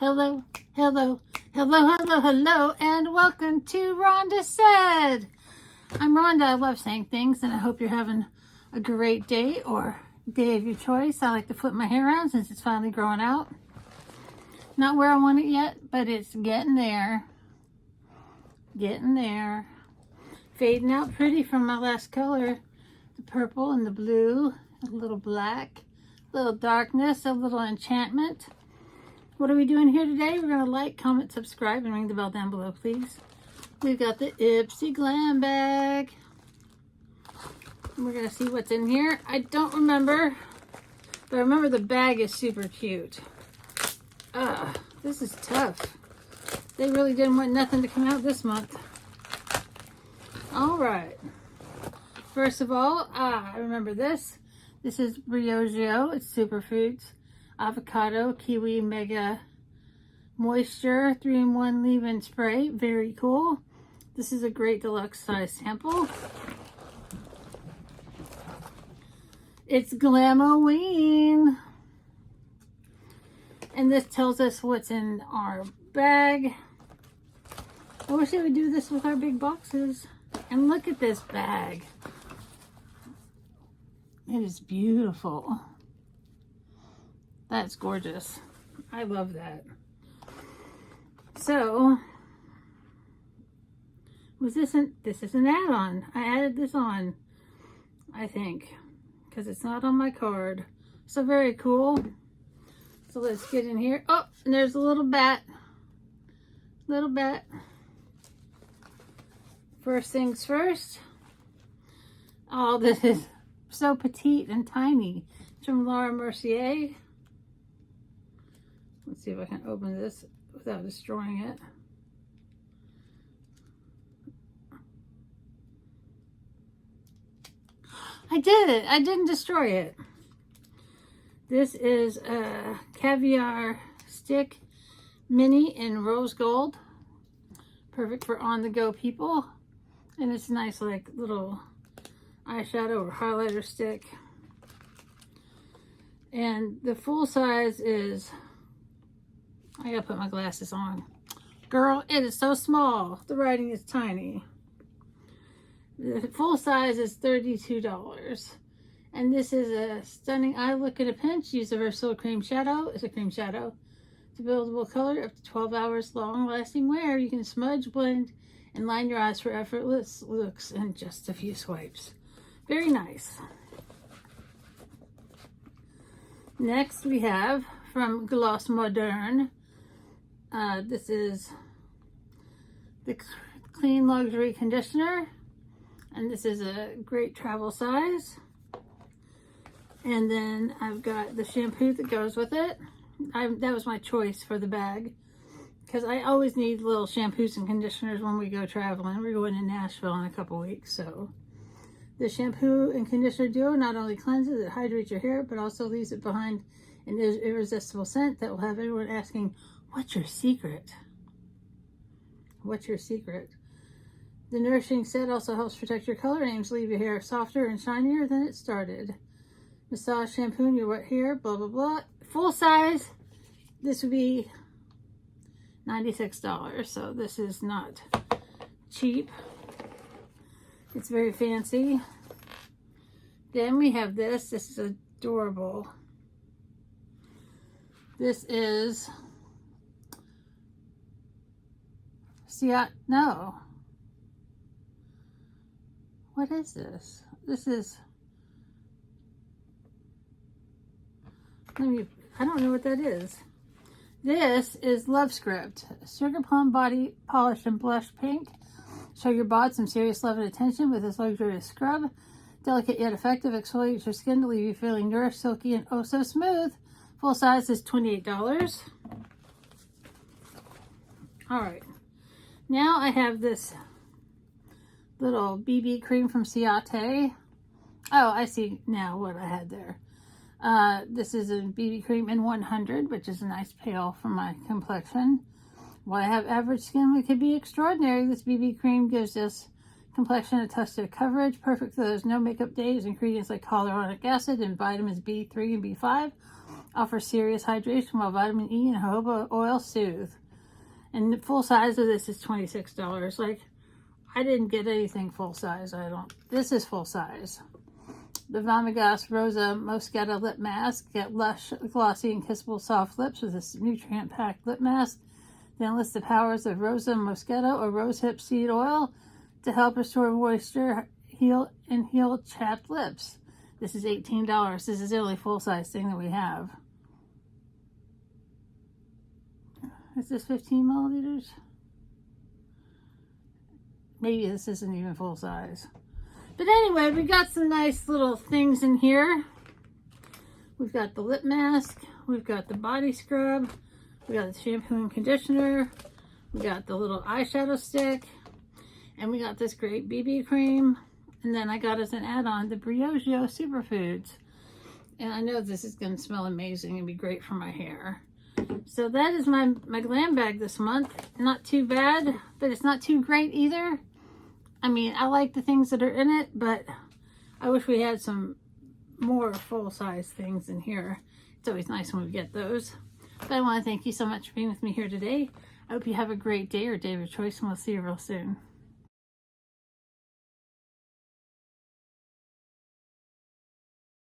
Hello, hello, hello, hello, hello, and welcome to Rhonda Said. I'm Rhonda. I love saying things, and I hope you're having a great day or day of your choice. I like to flip my hair around since it's finally growing out. Not where I want it yet, but it's getting there. Getting there. Fading out pretty from my last color. The purple and the blue, a little black, a little darkness, a little enchantment. What are we doing here today? We're going to like, comment, subscribe, and ring the bell down below, please. We've got the Ipsy Glam bag. We're going to see what's in here. I don't remember, but I remember the bag is super cute. This is tough. They really didn't want nothing to come out this month. All right. First of all, I remember this. This is Briogeo. It's superfoods. Avocado, kiwi, mega moisture, 3-in-1 leave-in spray. Very cool. This is a great deluxe size sample. It's Glamoween. And this tells us what's in our bag. I wish they would do this with our big boxes. And look at this bag. It is beautiful. That's gorgeous. I love that. So, this is an add-on. I added this on, I think, because it's not on my card. So very cool. So let's get in here. Oh, and there's a little bat. Little bat. First things first. Oh, this is so petite and tiny. It's from Laura Mercier. Let's see if I can open this without destroying it. I did it. I didn't destroy it. This is a caviar stick mini in rose gold. Perfect for on-the-go people. And it's nice, like little eyeshadow or highlighter stick. And the full size is, I gotta put my glasses on. Girl, it is so small. The writing is tiny. The full size is $32. And this is a stunning eye look at a pinch. Use a versatile cream shadow. It's a cream shadow. It's a buildable color up to 12 hours long lasting wear. You can smudge, blend, and line your eyes for effortless looks in just a few swipes. Very nice. Next we have from Gloss Moderne. This is the Clean Luxury Conditioner. And this is a great travel size. And then I've got the shampoo that goes with it. That was my choice for the bag. Because I always need little shampoos and conditioners when we go traveling. We're going to Nashville in a couple weeks. So the shampoo and conditioner duo not only cleanses, it hydrates your hair, but also leaves it behind an irresistible scent that will have everyone asking, what's your secret? What's your secret? The nourishing set also helps protect your color and aims to leave your hair softer and shinier than it started. Massage shampoo in your wet hair, blah, blah, blah. Full size, this would be $96. So this is not cheap. It's very fancy. Then we have this. This is adorable. This is no. What is this? This is, I don't know what that is. This is Love Script. Sugar Plum Body Polish and Blush Pink. Show your bod some serious love and attention with this luxurious scrub. Delicate yet effective, exfoliates your skin to leave you feeling nourished, silky, and oh so smooth. Full size is $28. All right. Now I have this little BB cream from Ciate. Oh, I see now what I had there. This is a BB cream in 100, which is a nice pale for my complexion. While I have average skin, it could be extraordinary. This BB cream gives this complexion a touch of coverage, perfect for those no makeup days. Ingredients like hyaluronic acid and vitamins B3 and B5 Offers serious hydration while vitamin E and jojoba oil soothe. And the full size of this is $26. Like, I didn't get anything full size. This is full size. The Vomigas Rosa Moscato Lip Mask. Get lush, glossy, and kissable soft lips with this nutrient-packed lip mask. Then list the powers of Rosa Moscato or rosehip seed oil to help restore moisture, heal chapped lips. This is $18. This is the only full-size thing that we have. Is this 15 milliliters? Maybe this isn't even full size. But anyway, we got some nice little things in here. We've got the lip mask. We've got the body scrub. We got the shampoo and conditioner. We got the little eyeshadow stick. And we got this great BB cream. And then I got as an add-on the Briogeo Superfoods. And I know this is going to smell amazing and be great for my hair. So that is my glam bag this month. Not too bad, but it's not too great either. I mean, I like the things that are in it, but I wish we had some more full-size things in here. It's always nice when we get those. But I want to thank you so much for being with me here today. I hope you have a great day or day of choice, and we'll see you real soon.